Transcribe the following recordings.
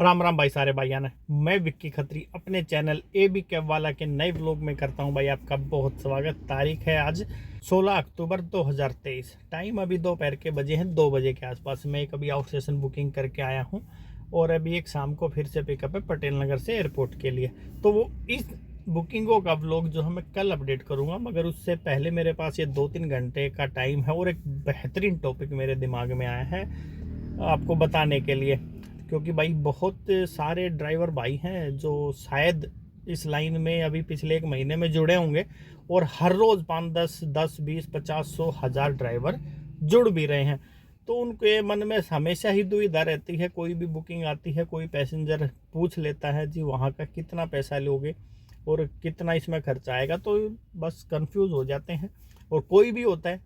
राम राम भाई सारे भाइयों ने। मैं विक्की खत्री अपने चैनल ए बी कैब वाला के नए व्लॉग में करता हूं भाई आपका बहुत स्वागत। तारीख है आज 16 अक्टूबर 2023। टाइम अभी दोपहर के बजे हैं 2 बजे के आसपास। मैं एक अभी आउट स्टेशन बुकिंग करके आया हूं और अभी एक शाम को फिर से पिकअप है पटेल नगर से एयरपोर्ट के लिए। तो वो इस बुकिंगों का व्लॉग जो है मैं कल अपडेट करूंगा, मगर उससे पहले मेरे पास ये 2-3 घंटे का टाइम है और एक बेहतरीन टॉपिक मेरे दिमाग में आया है आपको बताने के लिए। क्योंकि भाई बहुत सारे ड्राइवर भाई हैं जो शायद इस लाइन में अभी पिछले 1 महीने में जुड़े होंगे और हर रोज़ 5, 10, 20, 50, 100, 1000 ड्राइवर जुड़ भी रहे हैं। तो उनके मन में हमेशा ही दुविधा रहती है। कोई भी बुकिंग आती है, कोई पैसेंजर पूछ लेता है जी वहाँ का कितना पैसा लोगे और कितना इसमें खर्चा आएगा, तो बस कंफ्यूज हो जाते हैं। और कोई भी होता है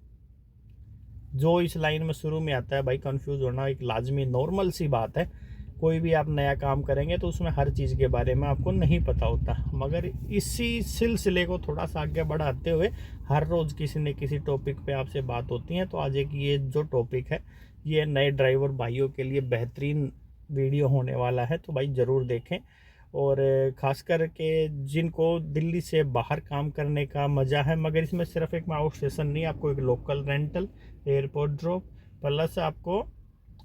जो इस लाइन में शुरू में आता है, भाई कंफ्यूज होना एक लाजमी नॉर्मल सी बात है। कोई भी आप नया काम करेंगे तो उसमें हर चीज़ के बारे में आपको नहीं पता होता, मगर इसी सिलसिले को थोड़ा सा आगे बढ़ाते हुए हर रोज़ किसी न किसी टॉपिक पे आपसे बात होती है। तो आज एक ये जो टॉपिक है ये नए ड्राइवर भाइयों के लिए बेहतरीन वीडियो होने वाला है, तो भाई ज़रूर देखें। और ख़ास करके जिनको दिल्ली से बाहर काम करने का मज़ा है, मगर इसमें सिर्फ एक आउट स्टेशन नहीं, आपको एक local rental, airport drop plus आपको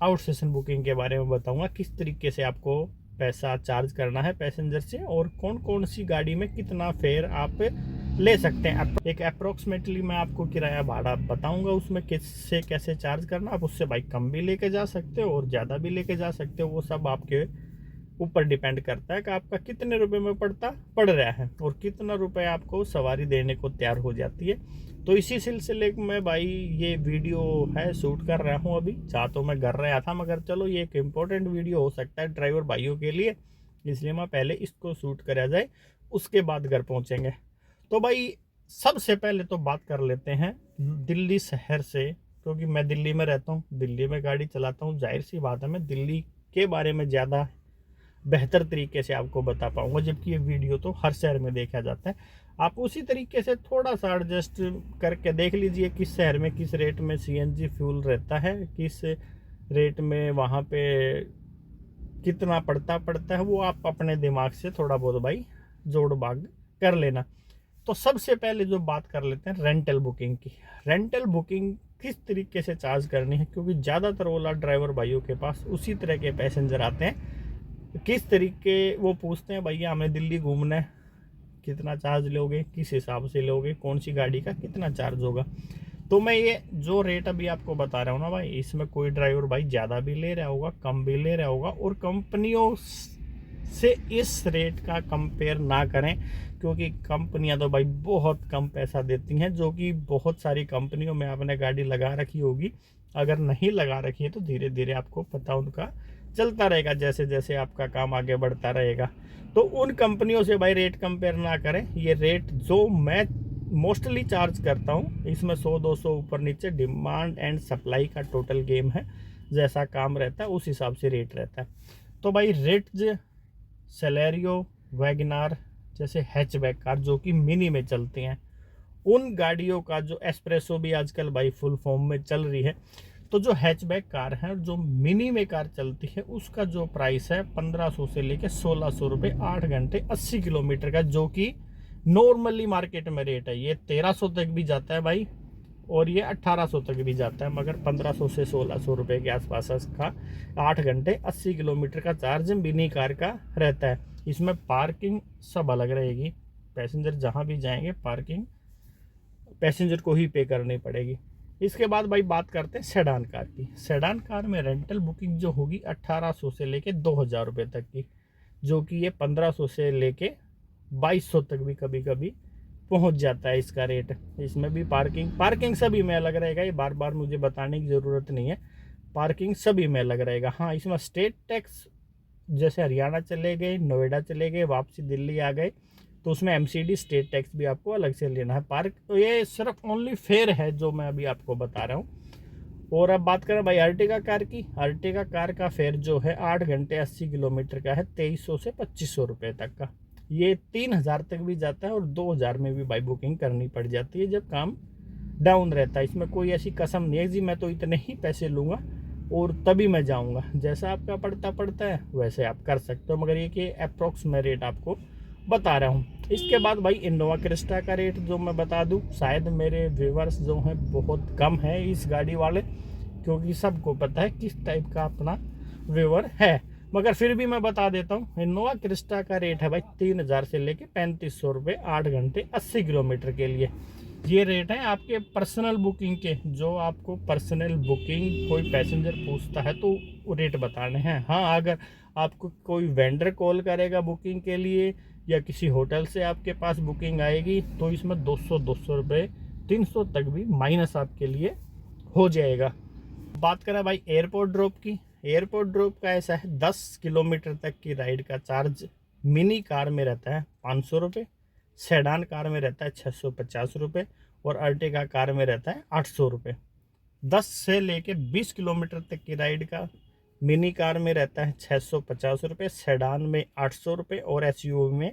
आउट स्टेशन बुकिंग के बारे में बताऊंगा। किस तरीके से आपको पैसा चार्ज करना है पैसेंजर से और कौन कौन सी गाड़ी में कितना फेयर आप ले सकते हैं। एक अप्रोक्सीमेटली मैं आपको किराया भाड़ा बताऊंगा, उसमें किससे कैसे चार्ज करना। आप उससे बाइक कम भी लेके जा सकते हो और ज़्यादा भी लेके जा सकते हो। वो सब आपके ऊपर डिपेंड करता है कि आपका कितने रुपए में पड़ रहा है और कितना रुपए आपको सवारी देने को तैयार हो जाती है। तो इसी सिलसिले में भाई ये वीडियो है, शूट कर रहा हूँ। अभी चाह तो मैं घर रहा था, मगर चलो ये एक इम्पोर्टेंट वीडियो हो सकता है ड्राइवर भाइयों के लिए, इसलिए मैं पहले इसको शूट करा जाए, उसके बाद घर पहुँचेंगे। तो भाई सबसे पहले तो बात कर लेते हैं दिल्ली शहर से, क्योंकि मैं दिल्ली में रहता हूँ, दिल्ली में गाड़ी चलाता हूँ। जाहिर सी बात है मैं दिल्ली के बारे में ज़्यादा बेहतर तरीके से आपको बता पाऊंगा, जबकि ये वीडियो तो हर शहर में देखा जाता है। आप उसी तरीके से थोड़ा सा एडजस्ट करके देख लीजिए किस शहर में किस रेट में सीएनजी फ्यूल रहता है, किस रेट में वहाँ पे कितना पड़ता है, वो आप अपने दिमाग से थोड़ा बहुत भाई जोड़ भाग कर लेना। तो सबसे पहले जो बात कर लेते हैं रेंटल बुकिंग की। रेंटल बुकिंग किस तरीके से चार्ज करनी है, क्योंकि ज़्यादातर ओला ड्राइवर भाइयों के पास उसी तरह के पैसेंजर आते हैं। किस तरीके वो पूछते हैं भैया हमें दिल्ली घूमना है, कितना चार्ज लोगे, किस हिसाब से लोगे, कौन सी गाड़ी का कितना चार्ज होगा। तो मैं ये जो रेट अभी आपको बता रहा हूँ ना भाई, इसमें कोई ड्राइवर भाई ज़्यादा भी ले रहा होगा, कम भी ले रहा होगा, और कंपनियों से इस रेट का कंपेयर ना करें, क्योंकि कंपनियां तो भाई बहुत कम पैसा देती हैं। जो कि बहुत सारी कंपनियों में आपने गाड़ी लगा रखी होगी, अगर नहीं लगा रखी है तो धीरे धीरे आपको पता उनका चलता रहेगा जैसे जैसे आपका काम आगे बढ़ता रहेगा। तो उन कंपनियों से भाई रेट कंपेयर ना करें। ये रेट जो मैं मोस्टली चार्ज करता हूँ, इसमें 100-200 ऊपर नीचे डिमांड एंड सप्लाई का टोटल गेम है। जैसा काम रहता है उस हिसाब से रेट रहता है। तो भाई रेट सेलेरियो, वैगनार जैसे हैचबैक कार जो कि मिनी में चलती हैं, उन गाड़ियों का जो एस्प्रेसो भी आजकल भाई फुल फॉर्म में चल रही है, तो जो हैचबैक कार है जो मिनी में कार चलती है उसका जो प्राइस है 1500 से लेके 1600 रुपये 8 घंटे 80 किलोमीटर का, जो कि नॉर्मली मार्केट में रेट है। ये 1300 तक भी जाता है भाई और ये 1800 तक भी जाता है, मगर 1500 से 1600 रुपये के आसपास का 8 घंटे 80 किलोमीटर का चार्ज मिनी कार का रहता है। इसमें पार्किंग सब अलग रहेगी, पैसेंजर जहाँ भी जाएंगे पार्किंग पैसेंजर को ही पे करनी पड़ेगी। इसके बाद भाई बात करते हैं सेडान कार की। सेडान कार में रेंटल बुकिंग जो होगी 1800 से लेके 2000 रुपये तक की, जो कि ये 1500 से लेके 2200 तक भी कभी कभी पहुंच जाता है इसका रेट। इसमें भी पार्किंग सभी में अलग रहेगा, ये बार बार मुझे बताने की ज़रूरत नहीं है, पार्किंग सभी में अलग रहेगा। हाँ, इसमें स्टेट टैक्स जैसे हरियाणा चले गए, नोएडा चले गए, वापसी दिल्ली आ गए, तो उसमें एमसीडी स्टेट टैक्स भी आपको अलग से लेना है। तो ये सिर्फ ओनली फेयर है जो मैं अभी आपको बता रहा हूँ। और अब बात करें भाई अर्टिगा कार की। अर्टिगा कार का फेयर जो है 8 घंटे 80 किलोमीटर का है 2300 से 2500 रुपये तक का। ये 3000 तक भी जाता है और 2000 में भी भाई बुकिंग करनी पड़ जाती है जब काम डाउन रहता है। इसमें कोई ऐसी कसम नहीं है जी मैं तो इतने ही पैसे लूँगा और तभी मैं जाऊंगा। जैसा आपका पड़ता है वैसे आप कर सकते हो, मगर ये कि अप्रोक्स मैं रेट आपको बता रहा हूँ। इसके बाद भाई इनोवा क्रिस्टा का रेट जो मैं बता दूँ, शायद मेरे व्यूवर्स जो हैं बहुत कम है इस गाड़ी वाले, क्योंकि सबको पता है किस टाइप का अपना व्यूवर है, मगर फिर भी मैं बता देता हूँ। इनोवा क्रिस्टा का रेट है भाई 3000 से लेके 3500 रुपये 8 घंटे 80 किलोमीटर के लिए। ये रेट है आपके पर्सनल बुकिंग के। जो आपको पर्सनल बुकिंग कोई पैसेंजर पूछता है तो रेट बताने हैं। हाँ, अगर आपको कोई वेंडर कॉल करेगा बुकिंग के लिए या किसी होटल से आपके पास बुकिंग आएगी तो इसमें 200 रुपये 300 तक भी माइनस आपके लिए हो जाएगा। बात करें भाई एयरपोर्ट ड्रॉप की। एयरपोर्ट ड्रॉप का ऐसा है 10 किलोमीटर तक की राइड का चार्ज मिनी कार में रहता है 500 रुपये, सेडान कार में रहता है 650 रुपये और अर्टिगा कार में रहता है 800 रुपये। 10 से लेके 20 किलोमीटर तक की राइड का मिनी कार में रहता है 650 रुपये, सेडान में 800 रुपये और एसयूवी में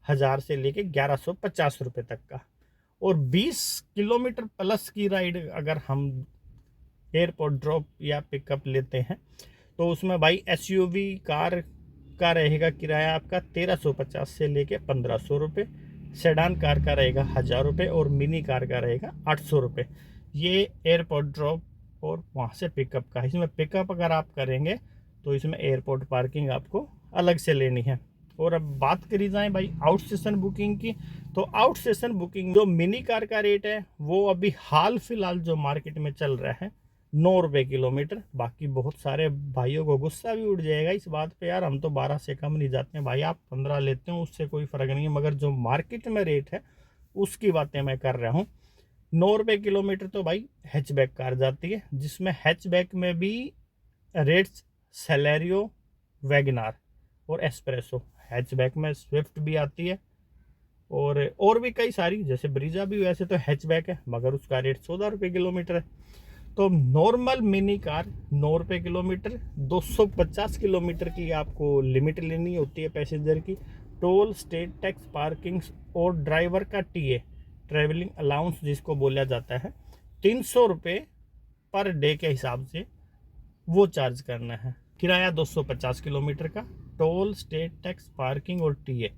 1000 से लेके 1150 रुपये तक का। और 20 किलोमीटर प्लस की राइड अगर हम एयरपोर्ट ड्रॉप या पिकअप लेते हैं तो उसमें भाई एसयूवी कार का रहेगा किराया आपका 1350 से लेके 1500 रुपये, सेडान कार का रहेगा 1000 रुपये और मिनी कार का रहेगा 800 रुपये। ये एयरपोर्ट ड्रॉप और वहाँ से पिकअप का। इसमें पिकअप अगर आप करेंगे तो इसमें एयरपोर्ट पार्किंग आपको अलग से लेनी है। और अब बात करी जाए भाई आउट स्टेशन बुकिंग की, तो आउट स्टेशन बुकिंग जो मिनी कार का रेट है वो अभी हाल फिलहाल जो मार्केट में चल रहा है 9 रुपये किलोमीटर। बाकी बहुत सारे भाइयों को गुस्सा भी उठ जाएगा इस बात पे, यार हम तो 12 से कम नहीं जाते हैं। भाई आप 15 लेते हो उससे कोई फ़र्क नहीं है, मगर जो मार्केट में रेट है उसकी बातें मैं कर रहा हूँ। 9 रुपये किलोमीटर तो भाई हैचबैक कार जाती है, जिसमें हैचबैक में भी रेट्स सेलेरियो, वैगनार और एस्प्रेसो। हैचबैक में स्विफ्ट भी आती है और भी कई सारी, जैसे ब्रीजा भी वैसे तो हैचबैक है मगर उसका रेट 14 रुपये किलोमीटर है। तो नॉर्मल मिनी कार 9 रुपये किलोमीटर, 250 किलोमीटर की आपको लिमिट लेनी होती है पैसेंजर की। टोल, स्टेट टैक्स, पार्किंग और ड्राइवर का टीए ट्रैवलिंग अलाउंस जिसको बोला जाता है 300 रुपये पर डे के हिसाब से वो चार्ज करना है। किराया 250 किलोमीटर का, टोल, स्टेट टैक्स, पार्किंग और टीए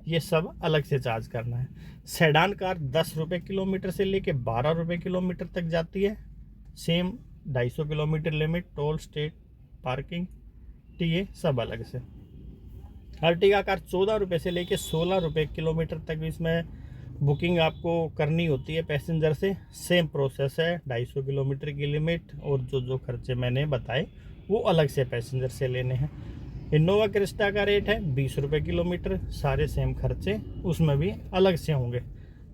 ये सब अलग से चार्ज करना है। सेडान कार 10 रुपये किलोमीटर से लेके 12 रुपये किलोमीटर तक जाती है। Same 250 kilometre limit, toll, state, parking, TA सब अलग से। अर्टिगा कार 14 रुपये से लेके 16 रुपये किलोमीटर तक इसमें बुकिंग आपको करनी होती है पैसेंजर से। सेम प्रोसेस है, 250 किलोमीटर की लिमिट और जो खर्चे मैंने बताए वो अलग से पैसेंजर से लेने हैं। इनोवा क्रिस्टा का रेट है 20 रुपये किलोमीटर, सारे सेम खर्चे उसमें भी अलग से होंगे।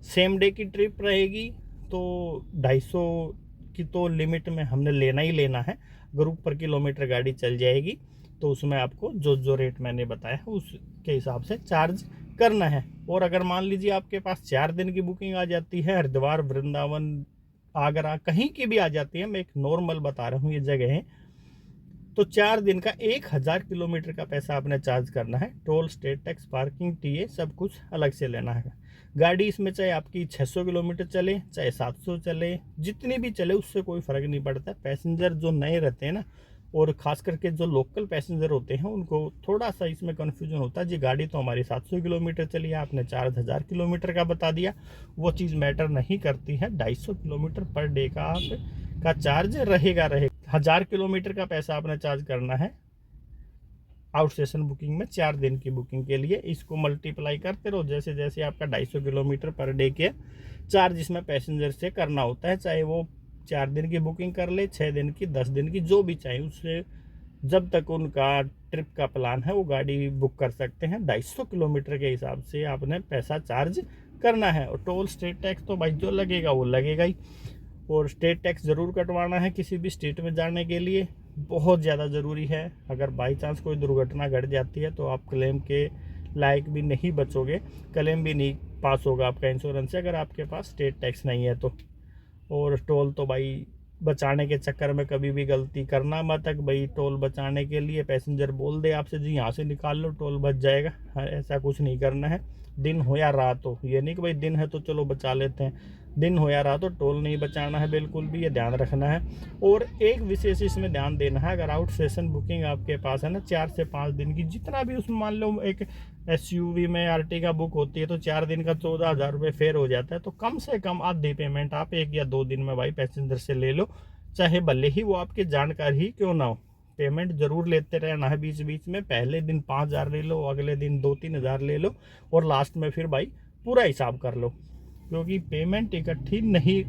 सेम डे की ट्रिप रहेगी तो 250 की तो लिमिट में हमने लेना ही लेना है। अगर ऊपर किलोमीटर गाड़ी चल जाएगी तो उसमें आपको जो रेट मैंने बताया उसके हिसाब से चार्ज करना है। और अगर मान लीजिए आपके पास 4 दिन की बुकिंग आ जाती है, हरिद्वार, वृंदावन, आगरा कहीं की भी आ जाती है, मैं एक नॉर्मल बता रहा हूँ ये जगह है, तो 4 दिन का 1000 किलोमीटर का पैसा आपने चार्ज करना है। Toll, state tax, parking, TA सब कुछ अलग से लेना है। गाड़ी इसमें चाहे आपकी 600 किलोमीटर चले चाहे 700 चले, जितनी भी चले उससे कोई फ़र्क नहीं पड़ता। पैसेंजर जो नए रहते हैं ना, और ख़ास करके जो लोकल पैसेंजर होते हैं उनको थोड़ा सा इसमें कन्फ्यूजन होता है जी गाड़ी तो हमारी 700 किलोमीटर चली है, आपने 4000 किलोमीटर का बता दिया। वो चीज़ मैटर नहीं करती है। 250 किलोमीटर पर डे का चार्ज रहेगा। 1000 किलोमीटर का पैसा आपने चार्ज करना है आउट स्टेशन बुकिंग में 4 दिन की बुकिंग के लिए। इसको मल्टीप्लाई करते रहो जैसे जैसे आपका 250 किलोमीटर पर डे के चार्ज इसमें पैसेंजर से करना होता है, चाहे वो 4 दिन की बुकिंग कर ले, 6 दिन की, 10 दिन की, जो भी चाहे उससे जब तक उनका ट्रिप का प्लान है वो गाड़ी बुक कर सकते हैं। 250 किलोमीटर के हिसाब से आपने पैसा चार्ज करना है। और टोल, स्टेट टैक्स तो भाई जो लगेगा वो लगेगा ही। और स्टेट टैक्स ज़रूर कटवाना है किसी भी स्टेट में जाने के लिए, बहुत ज़्यादा ज़रूरी है। अगर बाई चांस कोई दुर्घटना घट जाती है तो आप क्लेम के लायक भी नहीं बचोगे, क्लेम भी नहीं पास होगा आपका इंश्योरेंस से अगर आपके पास स्टेट टैक्स नहीं है तो। और टोल तो भाई बचाने के चक्कर में कभी भी गलती करना मत। भाई टोल बचाने के लिए पैसेंजर बोल दे आपसे जी यहाँ से निकाल लो टोल बच जाएगा, ऐसा कुछ नहीं करना है। दिन हो या रात हो, ये नहीं कि भाई दिन है तो चलो बचा लेते हैं, दिन हो या रात हो, टोल नहीं बचाना है बिल्कुल भी, ये ध्यान रखना है। और एक विशेष इसमें ध्यान देना है, अगर आउट सेशन बुकिंग आपके पास है ना 4 से 5 दिन की, जितना भी उसमें मान लो एक SUV में आर्टिगा बुक होती है तो 4 दिन का 14,000 रुपये फेयर हो जाता है। तो कम से कम आधी पेमेंट आप 1 या 2 दिन में भाई पैसेंजर से ले लो, चाहे भले ही वो आपकी जानकार ही क्यों ना हो। पेमेंट जरूर लेते रहना है बीच बीच में, पहले दिन 5,000 ले लो, अगले दिन 2-3 हज़ार ले लो, और लास्ट में फिर भाई पूरा हिसाब कर लो, क्योंकि पेमेंट इकट्ठी नहीं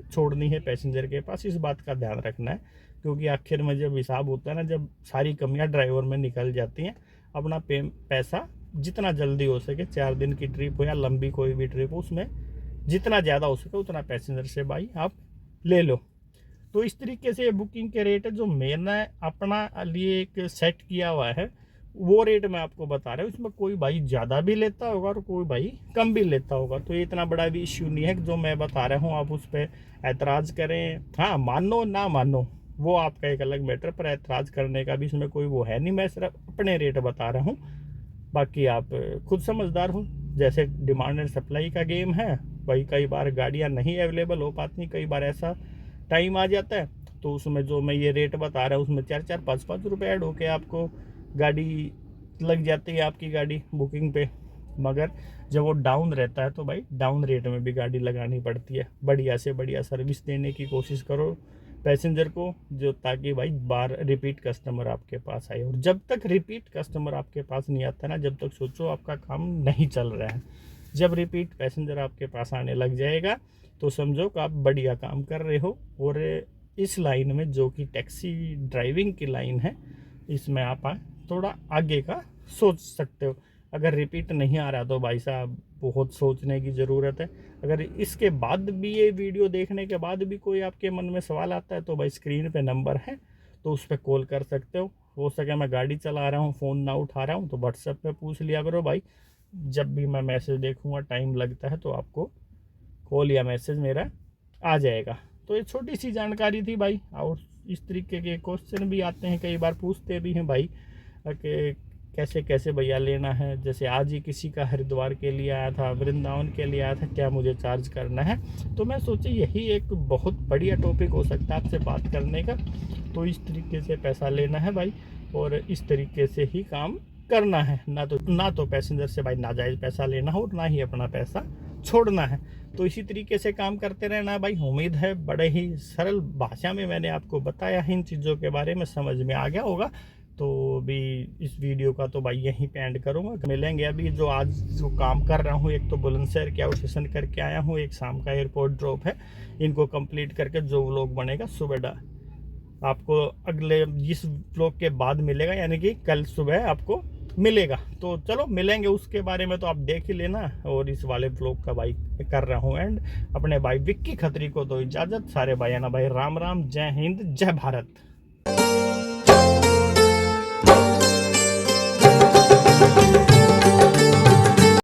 छोड़नी है पैसेंजर के पास, इस बात का ध्यान रखना है। क्योंकि आखिर में जब हिसाब होता है ना, जब सारी कमियां ड्राइवर में निकल जाती हैं, अपना पैसा जितना जल्दी हो सके, 4 दिन की ट्रिप हो या लंबी कोई भी ट्रिप हो, उसमें जितना ज़्यादा हो सके उतना पैसेंजर से भाई आप ले लो। तो इस तरीके से बुकिंग के रेट है जो मैंने अपना लिए एक सेट किया हुआ है, वो रेट मैं आपको बता रहा हूँ। इसमें कोई भाई ज़्यादा भी लेता होगा और कोई भाई कम भी लेता होगा, तो ये इतना बड़ा भी इश्यू नहीं है कि जो मैं बता रहा हूँ आप उस पर ऐतराज़ करें। हाँ, मानो ना मानो वो आपका एक अलग मैटर, पर ऐतराज़ करने का भी इसमें कोई वो है नहीं, मैं सिर्फ अपने रेट बता रहा हूँ। बाकी आप खुद समझदार हो, जैसे डिमांड एंड सप्लाई का गेम है भाई, कई बार गाड़ियाँ नहीं अवेलेबल हो पाती, कई बार ऐसा टाइम आ जाता है, तो उसमें जो मैं ये रेट बता रहा हूँ उसमें 4-4, 5-5 रुपये ऐड होके आपको गाड़ी लग जाती है, आपकी गाड़ी बुकिंग पे। मगर जब वो डाउन रहता है तो भाई डाउन रेट में भी गाड़ी लगानी पड़ती है। बढ़िया से बढ़िया सर्विस देने की कोशिश करो पैसेंजर को, जो ताकि भाई बार रिपीट कस्टमर आपके पास आए। और जब तक रिपीट कस्टमर आपके पास नहीं आता ना, जब तक सोचो आपका काम नहीं चल रहा है। जब रिपीट पैसेंजर आपके पास आने लग जाएगा तो समझो कि आप बढ़िया काम कर रहे हो। और इस लाइन में, जो कि टैक्सी ड्राइविंग की लाइन है, इसमें आप थोड़ा आगे का सोच सकते हो। अगर रिपीट नहीं आ रहा तो भाई साहब बहुत सोचने की ज़रूरत है। अगर इसके बाद भी, ये वीडियो देखने के बाद भी कोई आपके मन में सवाल आता है तो भाई स्क्रीन पे नंबर है, तो उस पर कॉल कर सकते हो सके मैं गाड़ी चला रहा हूँ, फ़ोन ना उठा रहा हूँ तो व्हाट्सएप पे पूछ लिया करो भाई। जब भी मैं मैसेज देखूँगा, टाइम लगता है तो आपको कॉल या मैसेज मेरा आ जाएगा। तो ये छोटी सी जानकारी थी भाई। और इस तरीके के क्वेश्चन भी आते हैं, कई बार पूछते भी हैं भाई कि कैसे कैसे भैया लेना है। जैसे आज ही किसी का हरिद्वार के लिए आया था, वृंदावन के लिए आया था, क्या मुझे चार्ज करना है। तो मैं सोचा यही एक बहुत बढ़िया टॉपिक हो सकता है आपसे बात करने का। तो इस तरीके से पैसा लेना है भाई, और इस तरीके से ही काम करना है। ना तो पैसेंजर से भाई नाजायज़ पैसा लेना हो, और ना ही अपना पैसा छोड़ना है। तो इसी तरीके से काम करते रहना भाई। उम्मीद है बड़े ही सरल भाषा में मैंने आपको बताया है, इन चीज़ों के बारे में समझ में आ गया होगा। तो भी इस वीडियो का तो भाई यहीं पे एंड करूँगा। मिलेंगे अभी जो आज जो काम कर रहा हूँ, एक तो बुलंदशहर के आउट सेशन करके आया हूँ, एक शाम का एयरपोर्ट ड्रॉप है, इनको कंप्लीट करके जो व्लॉग बनेगा सुबह आपको अगले इस व्लॉग के बाद मिलेगा, यानी कि कल सुबह आपको मिलेगा। तो चलो मिलेंगे, उसके बारे में तो आप देख ही लेना। और इस वाले व्लॉग का भाई कर रहा हूँ एंड। अपने भाई विक्की खत्री को तो इजाज़त। सारे भाई है ना भाई, राम राम, जय हिंद, जय भारत।